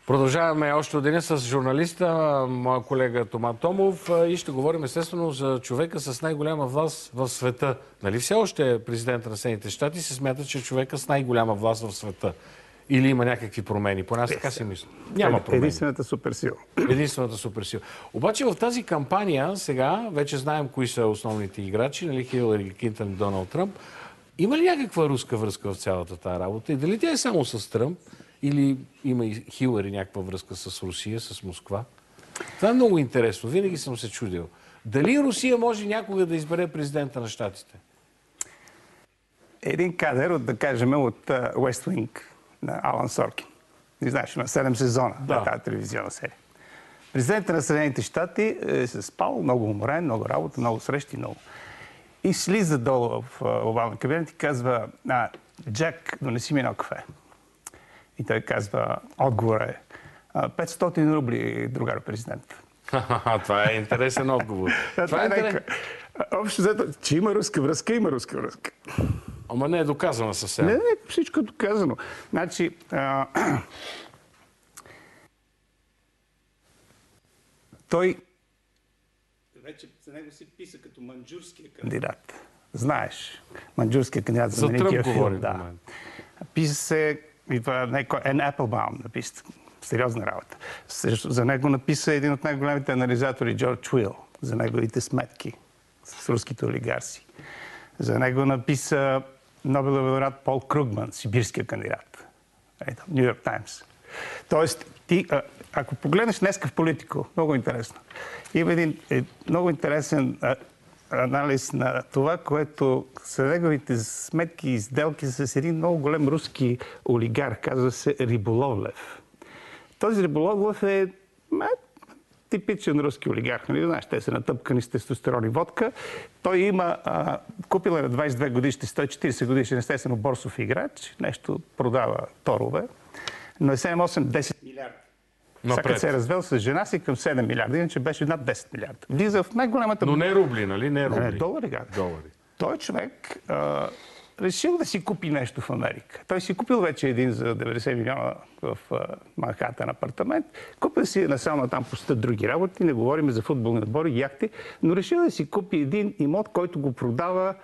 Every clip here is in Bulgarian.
Продължаваме още от деня с журналиста, моя колега Тома Томов, и ще говорим естествено за човека с най-голяма власт в света. Нали все още президента на Съединените щати се смята, че е човека с най-голяма власт в света? Или има някакви промени? По нас така си мисля. Няма промени. Единствената суперсила. Единствената суперсила. Обаче в тази кампания сега вече знаем кои са основните играчи, нали, Хилари Клинтън и Доналд Тръмп. Има ли някаква руска връзка в цялата тази работа? И дали тя е само с Тръмп? Или има и Хилари някаква връзка с Русия, с Москва? Това е много интересно. Винаги съм се чудил. Дали Русия може някога да избере президента на щатите? Един кадър, от, да кажем, от West Wing на Алан Соркин. Не знаеш, има 7 сезона на тази телевизионна серия. Президентът на Съединените щати е се спал, много уморен, много работа, много срещи, много. И слиза долу в овалния кабинет и казва: Джак, донеси ми едно кафе. И той казва, отговор е 500 рубли, другар президент. Това е интересен отговор. Това е общо взето, че има руска връзка, има руска връзка. Ама не е доказано съвсем. Не, всичко е доказано. Значи, той вече за него си писа като манджурския кандидат. Знаеш, манджурския кандидат за знаменития филм. Да. Писа се и това Ен Applebaum написа. Сериозна работа. За него написа един от най-големите анализатори Джордж Уил за неговите сметки с руските олигарси. За него написа Нобелов лауреат Пол Кругман, сибирския кандидат. Ню Йорк Таймс. Тоест, ти, ако погледнеш днеска в Политико, много интересно, има един много интересен анализ на това, което са неговите сметки и сделки с един много голем руски олигарх, казва се Риболовлев. Този Риболовлев е типичен руски олигарх. Нали? Знаеш, те са натъпкани с тестостерон и водка. Той има, купил на 22 годишни, 140 годишен, естествено борсов играч, нещо продава торове, но е 7-8-10 милиарда. Сега се е развел с жена си към 7 милиарда, иначе беше над 10 милиарда. Влиза в най-голямата... Но не рубли, нали? Не рубли. Не, долари. Той човек решил да си купи нещо в Америка. Той си купил вече един за 90 милиона в Манхатън апартамент. Купил си насално там постат други работи, не говорим за футболни отбори, яхти, но решил да си купи един имот, който го продава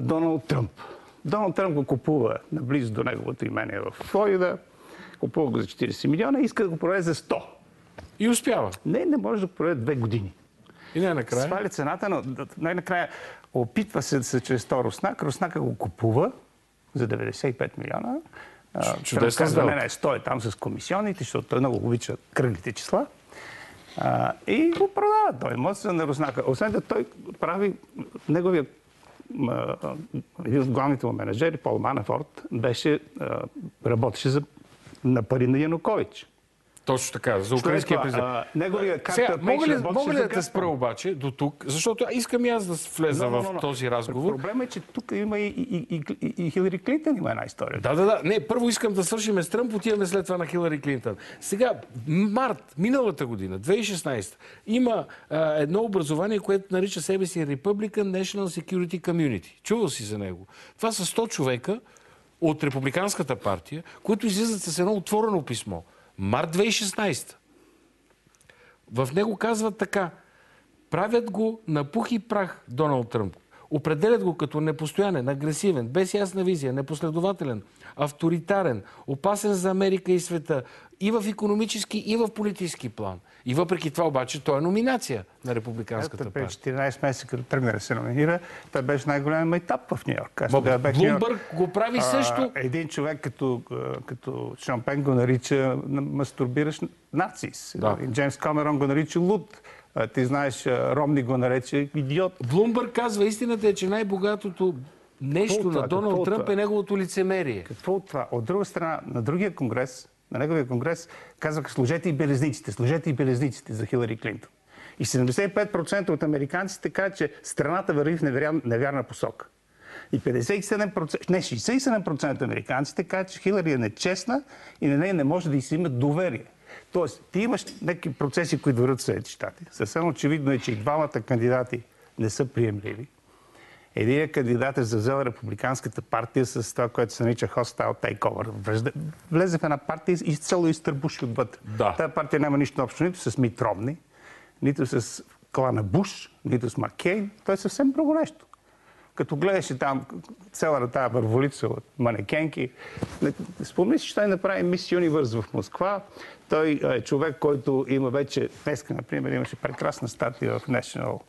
Доналд Тръмп. Доналд Тръмп го купува наблизо до неговото имение в Флорида. Купува го за 40 милиона и иска да го продаде за 100. И успява. Не може да го продаде 2 години. И най-накрая? Сваля цената, но най-накрая опитва се чрез то Руснак. Руснака го купува за 95 милиона. Чудесна сделка. Не, 100 е там с комисионите, защото той много обича кръглите числа. И го продава. Той емоция на Руснака. Освен да той прави неговия един от главните му менеджери, Пол Манафорт, работеше на пари на Янукович. Точно така, за украинския президент. Сега, мога ли да те спра обаче до тук, защото искам и аз да влеза в този разговор. Проблемът е, че тук има и Хилари Клинтън има една история. Да. Не, първо искам да свършим с Тръмп, отиваме след това на Хилари Клинтън. Сега, март, миналата година, 2016, има едно образование, което нарича себе си Republican National Security Community. Чувал си за него. Това са 100 човека от Републиканската партия, които излизат с едно отворено писмо. Март 2016. В него казват така: правят го на пух и прах Доналд Тръмп. Определят го като непостоянен, агресивен, без ясна визия, непоследователен, авторитарен, опасен за Америка и света, и в икономически, и в политически план. И въпреки това обаче той е номинация на Републиканската партия. 14 месеца, като тръгна да се номинира, той беше най-голям майтап в Нью Йорк. Блумбърг го прави също. Един човек като Шон Пен го нарича мастурбиращ нацист. Джеймс Камерон го нарича луд. Ти знаеш, Ромни го нарече идиот. Блумбърг казва, истината е, че най-богатото нещо на Доналд Тръмп е неговото лицемерие. Какво от това? От друга страна, на другия конгрес, на неговия конгрес, казваха: сложете и белезниците за Хилари Клинтън. И 75% от американците казват, че страната върви в невярна посока. И 67% от американците казват, че Хилари е нечестна и на нея не може да й се има доверие. Тоест, ти имаш някакви процеси, които върват в Съединените щати. Съвсем очевидно е, че и двамата кандидати не са приемливи. Един кандидат е завзел републиканската партия с това, което се нарича hostile takeover. Влезе в една партия и изцяло изтърбуши отвътре. Да. Тая партия няма нищо общо нито с Мит Ромни, нито с клана Буш, нито с Маккейн. Той е съвсем друго нещо. Като гледаш там цялата тази върволица от манекенки, спомни си, че той направи Мис Юнивърс в Москва. Той е човек, който има вече, днеска, например, имаше прекрасна статия в National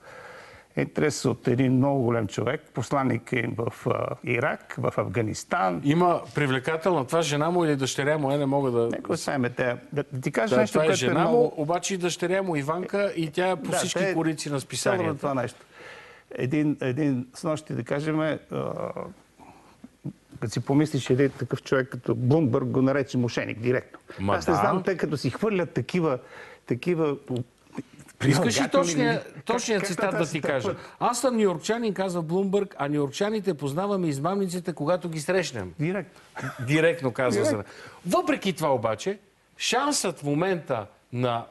Interest от един много голям човек, посланник им в Ирак, в Афганистан. Има привлекателна това жена му или дъщеря му, не мога да... Нека оставим те. Да ти кажа нещо, това е което жена много... му, обаче и дъщеря му Иванка и тя по всички корици на списанията. Това нещо. Един снощи, да кажем, като си помислиш, един такъв човек като Блумбърг го нарече мошеник директно. Аз не знам, те като си хвърлят такива Искаш ли точния цитат да ти кажа? Аз съм нюйоркчанин, казва Блумбърг, а нюйоркчаните познаваме измамниците, когато ги срещнем. Директно казва се. Въпреки това обаче, шансът в момента на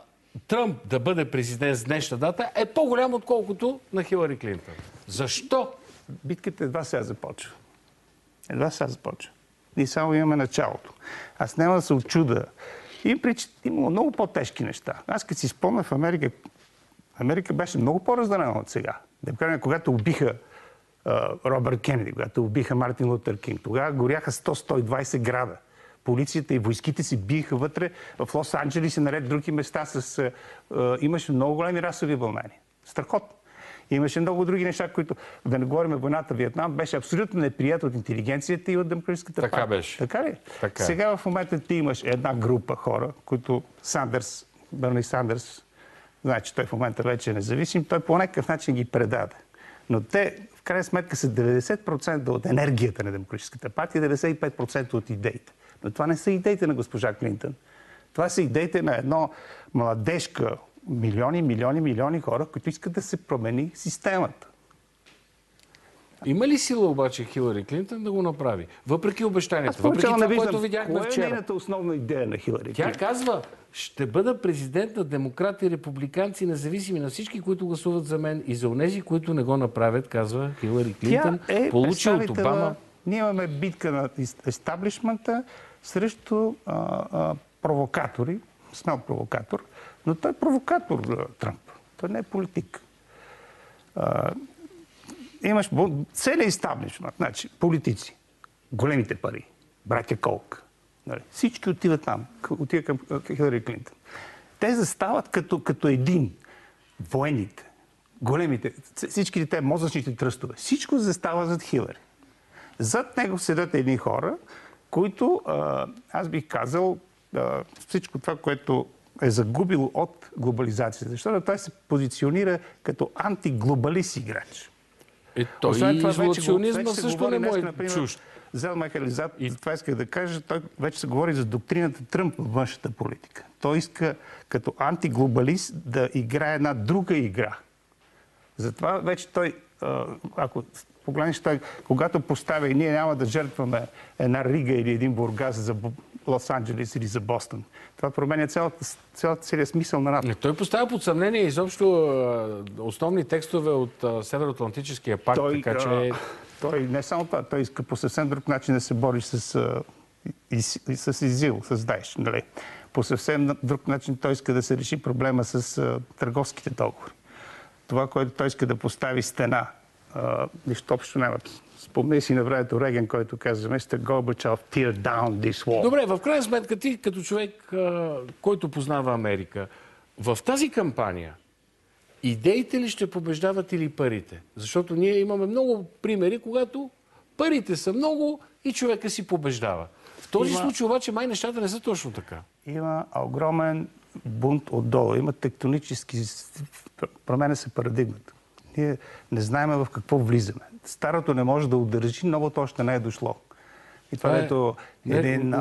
Тръмп да бъде президент с днешна дата е по-голям, отколкото на Хилари Клинтън. Защо? Битката едва сега започва. Ние само имаме началото. Аз няма да се очуда. Има много по-тежки неща. Аз като си спомня в Америка беше много по-разделена от сега. Когато убиха Робърт Кенеди, когато убиха Мартин Лутер Кинг, тогава горяха 100-120 града. Полицията и войските си биеха вътре в Лос-Анджелес и наред други места. Имаше много големи расови вълнения. Страхотно. Имаше много други неща, които, да не говорим войната в Виетнам, беше абсолютно неприят от интелигенцията и от демократическата партия. Така беше. Така ли? Така. Сега в момента ти имаш една група хора, които Бърни Сандърс, знае, че той в момента вече е независим, той по някакъв начин ги предаде. Но те, в крайна сметка, са 90% от енергията на демократическата партия, 95% от идеите. Но това не са идеите на госпожа Клинтън. Това са идеите на едно младежка, милиони хора, които искат да се промени системата. Има ли сила обаче Хилари Клинтън да го направи? Въпреки обещанието, въпреки това, което видяхме вчера. Кое е нейната основна идея на Хилари Клинтън? Тя казва, ще бъда президент на демократи, републиканци, независими на всички, които гласуват за мен и за онези, които не го направят, казва Хилари Клинтън. Получи от Обама. Ние имаме битка на естаблишмента срещу провокатори, смел провокатор, но той е провокатор, Тръмп. Той не е политик. Имаш целият естаблишмент, значи политици, големите пари, братя Колк, всички отиват там, отиват към Хилари Клинтън. Те застават като един, военните, големите, всички те мозъчните тръстове, всичко застава зад Хилари. Зад него седят едни хора, които, аз бих казал, всичко това, което е загубило от глобализацията. Защото той се позиционира като антиглобалист играч. Той и изолационизма също не му е чужд. Зелмайхер, това исках да кажа, той вече се говори за доктрината Тръмп в външната политика. Той иска като антиглобалист да играе една друга игра. Затова вече той, ако погледнеш, той, когато поставя и ние няма да жертваме една Рига или един Бургас за Лос-Анджелес или за Бостон. Това променя целият смисъл на НАТО. Той поставя под съмнение изобщо основни текстове от Североатлантическия пакт, така че... Той не само това, той иска по съвсем друг начин да се бори с ИЗИЛ, с Даеш. Нали? По съвсем друг начин той иска да се реши проблема с търговските договори. Това, което той иска да постави стена, нищо общо няма. Спомни си на времето Реген, който каза, Mr. Gorbachev, tear down this wall. Добре, в крайна сметка ти, като човек, който познава Америка, в тази кампания идеите ли ще побеждават или парите? Защото ние имаме много примери, когато парите са много и човека си побеждава. В този случай обаче май нещата не са точно така. Има огромен бунт отдолу. Има тектонически... Променя се парадигмата. Ние не знаем в какво влизаме. Старото не може да удържи, новото още не е дошло. И това ето един...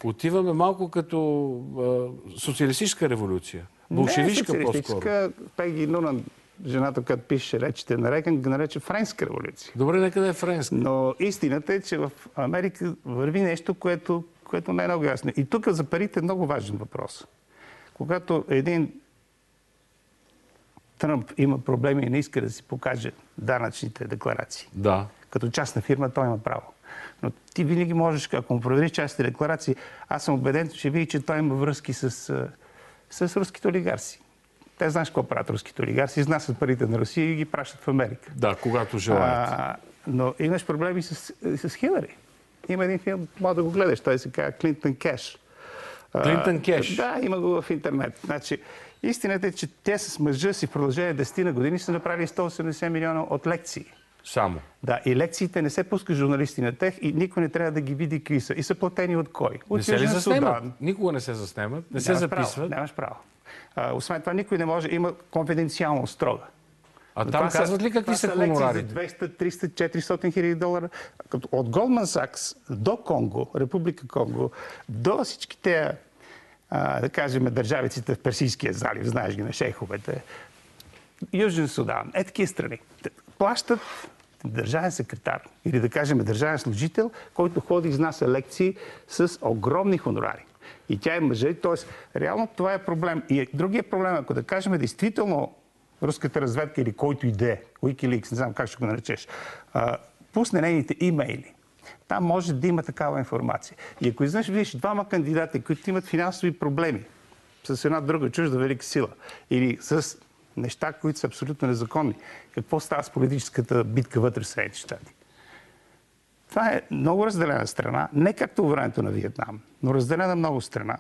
Отиваме малко като социалистическа революция. Болшевишка по-скоро. Пеги Нунан, жената, която пише речите на Реган, го нарече френска революция. Добре, нека да е френска. Но истината е, че в Америка върви нещо, което не е много ясно. И тук за парите е много важен въпрос. Когато един Тръмп има проблеми и не иска да си покаже данъчните декларации. Да. Като частна фирма той има право. Но ти винаги можеш, ако му провериш частните декларации, аз съм убеден, че види, че той има връзки с руските олигарси. Те знаеш какво правят руските олигарси? Изнасят парите на Русия и ги пращат в Америка. Да, когато желаят. Но имаш проблеми с Хилари. Има един филм, може да го гледаш, той се казва Клинтон Кеш. Клинтон Кеш? Да, има го в интернет. Значи, истината е, че те с мъжа си в продължение 10 на години са направили 180 милиона от лекции. Само. Да, и лекциите не се пускат журналисти на тях и никой не трябва да ги види какви са. И са платени от кой? От не се ли заснемат? Никога не се заснемат, не се записват. Нямаш право. Освен това, никой не може. Има конфиденциално строга. А там казват ли какви са хонорарите? За 200, 300, 400 хиляди долара. От Goldman Sachs до Конго, Република Конго, до всички те, да кажем, държавиците в Персийския залив, знаеш ги, на шейховете, Южен Судан, такива страни. Плащат държавен секретар или, да кажем, държавен служител, който ходи и изнася лекции с огромни хонорари. И тя е мъже, т.е. реално това е проблем. И другия проблем, ако да кажем, действително руската разведка или който иде, Wikileaks, не знам как ще го наречеш, пусне нейните имейли. Там може да има такава информация. И ако изведнъж видиш двама кандидати, които имат финансови проблеми с една друга чужда велика сила или с неща, които са абсолютно незаконни, какво става с политическата битка вътре в Съединените щати? Това е много разделена страна, не както във времето на Виетнам, но разделена много страна.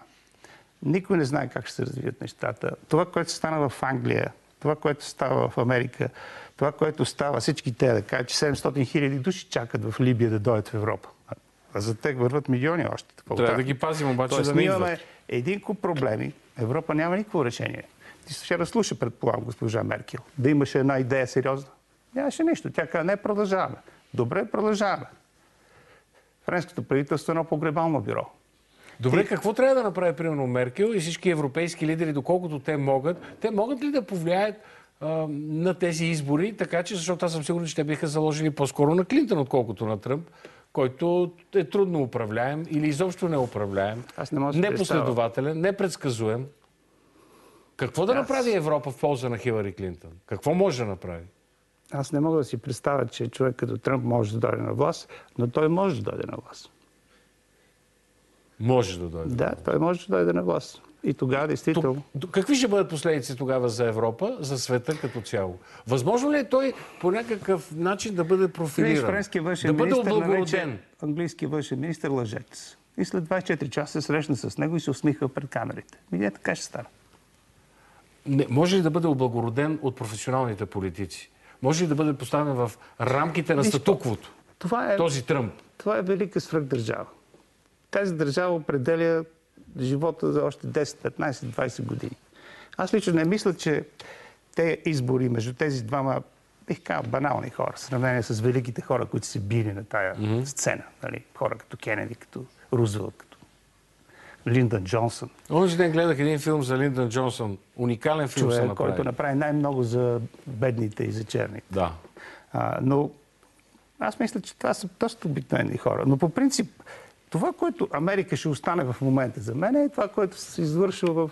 Никой не знае как ще се развият нещата. Това, което стана в Англия, това, което става в Америка, това, което става, всички те да кажат, че 700 хиляди души чакат в Либия да дойдат в Европа. А за тях върват милиони още. Трябва да ги пазим, обаче тоест, да не идват. Ние идват. имаме един куп проблеми. Европа няма никакво решение. Ти ще разслуша, предполагам, госпожа Меркел. Да имаше една идея сериозна. Нямаше нищо. Тя каза, не, продължаваме. Добре, продължаваме. Френското правителство е едно погребално бюро. Добре, какво трябва да направи, примерно, Меркел и всички европейски лидери, доколкото те могат ли да повлияят на тези избори, така че, защото аз съм сигурен, че те биха заложили по-скоро на Клинтон, отколкото на Тръмп, който е трудно управляем или изобщо неуправляем, непоследователен, непредсказуем. Какво да направи Европа в полза на Хилари Клинтон? Какво може да направи? Аз не мога да си представя, че човек като Тръмп може да дойде на власт, но той може да дойде на власт. Може да дойде. Да, той може да дойде на власт. И тогава, действително... Какви ще бъдат последици тогава за Европа, за света като цяло? Възможно ли е той по някакъв начин да бъде профилиран? Да бъде облагороден? Английския външен министър лъжец. И след 24 часа се срещна с него и се усмиха пред камерите. И така ще стане. Може ли да бъде облагороден от професионалните политици? Може ли да бъде поставен в рамките на статуквото? Този Тръмп. Това е велика свръхдържава. Тази държава определя живота за още 10, 15, 20 години. Аз лично не мисля, че те избори между тези двама, бих казал, банални хора, в сравнение с великите хора, които се били на тая сцена. Нали? Хора като Кенеди, като Рузвелт, като Линдън Джонсън. Онзи ден гледах един филм за Линдън Джонсън. Уникален филм се направи. Който направи най-много за бедните и за черните. Да. Но аз мисля, че това са доста обикновени хора. Но по принцип, това, което Америка ще остане в момента за мен, е това, което се извършва в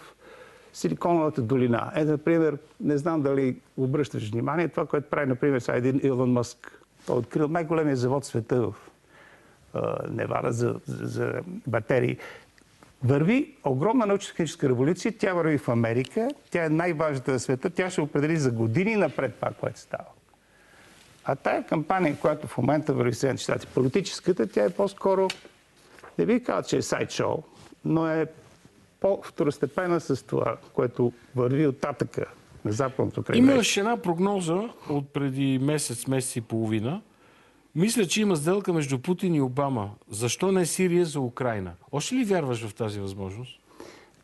Силиконовата долина. Например, не знам дали обръщаш внимание, това, което прави, например, сега един Илон Мъск. Той открил най-големия завод в света в Невада за батерии. Върви огромна научно-техническа революция. Тя върви в Америка. Тя е най-важната в света. Тя ще определи за години напред това, което става. А тая кампания, която в момента върви в Съединените щати, политическата, тя е по-скоро, не бих казал, че е сайт-шоу, но е по-второстепенна с това, което върви от татъка на западното крайбрежие. Имаш една прогноза от преди месец и половина. Мисля, че има сделка между Путин и Обама. Защо не Сирия за Украйна? Още ли вярваш в тази възможност?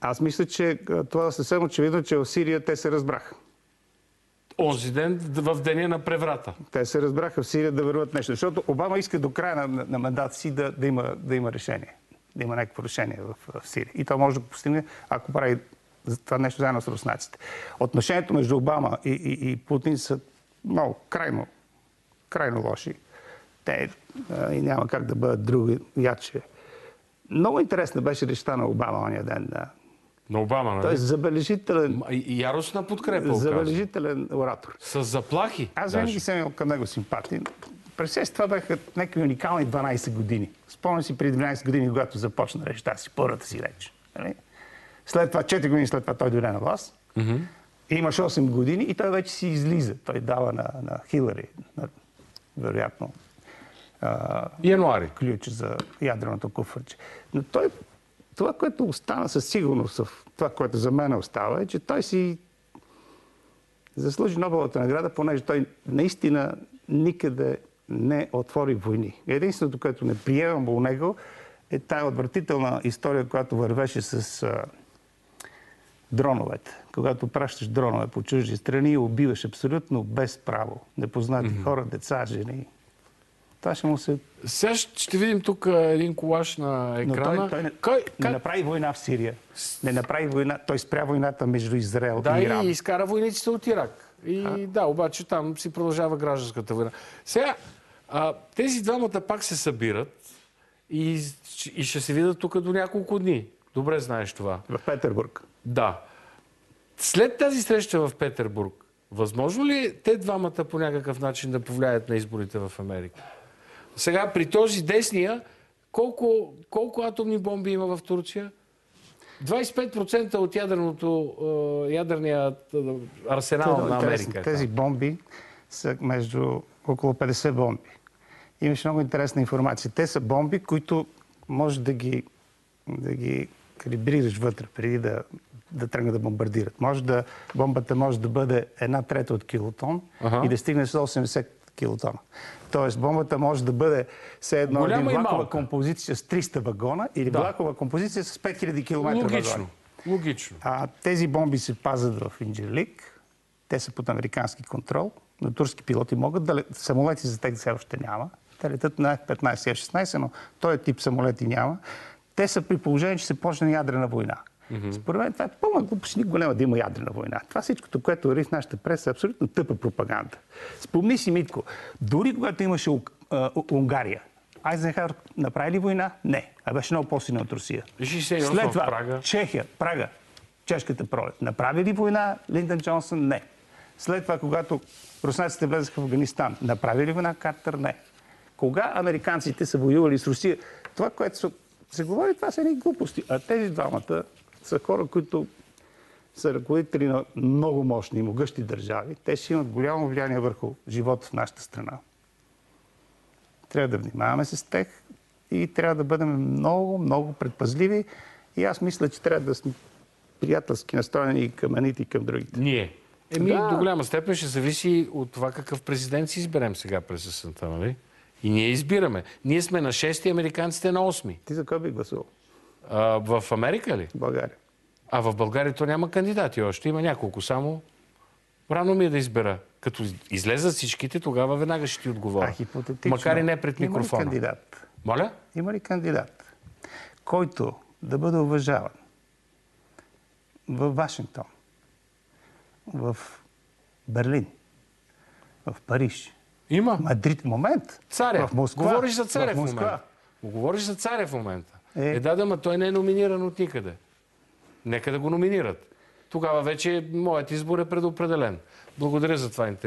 Аз мисля, че това е съвсем очевидно, че в Сирия те се разбраха. Онзи ден, в деня на преврата. Те се разбраха в Сирия да върват нещо. Защото Обама иска до края на мандата си да има решение. Да има някакво решение в Сирия. И това може да постигне, ако прави това нещо заедно с руснаците. Отношението между Обама и Путин са много крайно лоши. Те и няма как да бъдат други яче. Много интересна беше речта на Обама ония ден. На Обама, нали? Той е забележителен... Яростна подкрепа, оказва. Забележителен оратор. С заплахи. Аз винаги съм имал към него симпатии. През това бяха някакви уникални 12 години. Спомням си преди 12 години, когато започна речта си, първата си реч. След това, 4 години след това той дойде на власт. Имаше 8 години и той вече си излиза. Той дава на Хилари, вероятно, януари ключ за ядреното куфърче. Но това, което остана със сигурност, това, което за мен остава, е, че той си заслужи Нобеловата награда, понеже той наистина никъде не отвори войни. Единственото, което не приемам у него, е тая отвратителна история, която вървеше с дроновете. Когато пращаш дронове по чужди страни и убиваш абсолютно без право непознати хора, деца, жени. Това ще му се... Сега ще видим тук един колаж на екрана. Но той не направи война в Сирия. Не направи война. Той спря войната между Израел и Иран. Да, и изкара войниците от Ирак. И да, обаче там си продължава гражданската война. Сега, тези двамата пак се събират и ще се видят тук до няколко дни. Добре знаеш това. В Петербург. Да. След тази среща в Петербург, възможно ли е те двамата по някакъв начин да повлияят на изборите в Америка? Сега, при този десния, колко атомни бомби има в Турция? 25% от ядерния арсенал на Америка. Тези бомби са между около 50 бомби. Имаш много интересна информация. Те са бомби, които може да ги калибрираш вътре, преди да тръгнат да бомбардират. Бомбата може да бъде 1/3 от килотон и да стигне с 80 килотона. Тоест, бомбата може да бъде все едно един влакова композиция с 300 вагона или влакова композиция с 5000 км вагони. Логично. Тези бомби се пазят в Инджерлик. Те са под американски контрол. Но турски пилоти могат да летят. Самолети за тях все още няма. Те летят на F-15, F-16, но този тип самолети няма. Те са при положение, че се почне ядрена война. Според мен това е пълна глупост. Никога няма да има ядрена война. Това всичкото, което върви в нашата преса, е абсолютно тъпа пропаганда. Спомни си, Митко, дори когато имаше Унгария, Айзенхауер направи ли война? Не. А беше много по-силен от Русия. След това Чехия, Прага, чешката пролет. Направи ли война Линдън Джонсън? Не. След това, когато руснаците влезаха в Афганистан, направи ли война Картер? Не. Кога американците са воювали с Русия? Това, което се говори, това са едни глупости. А тези двамата са хора, които са ръководители на много мощни и могъщи държави. Те ще имат голямо влияние върху живота в нашата страна. Трябва да внимаваме с тях и трябва да бъдем много, много предпазливи. И аз мисля, че трябва да сме приятелски настроени и към едните, и към другите. Ние. До голяма степен ще зависи от това какъв президент си изберем сега през есента, нали? И ние избираме. Ние сме на 6-ти, американците на 8-ми. Ти за кой би гласувал? В Америка ли? В България. В България то няма кандидати още. Има няколко само. Рано ми е да избера. Като излезат всичките, тогава веднага ще ти отговоря. Хипотетично. Макар и не пред микрофона. Има ли кандидат? Моля? Има ли кандидат, който да бъде уважаван в Вашингтон, в Берлин, в Париж, има. Мадрид, момент. Царев. В Москва. Говориш за Царев в момента. Говориш за Царев в момента. Да, той не е номиниран от никъде. Нека да го номинират. Тогава вече моят избор е предопределен. Благодаря за това интервю.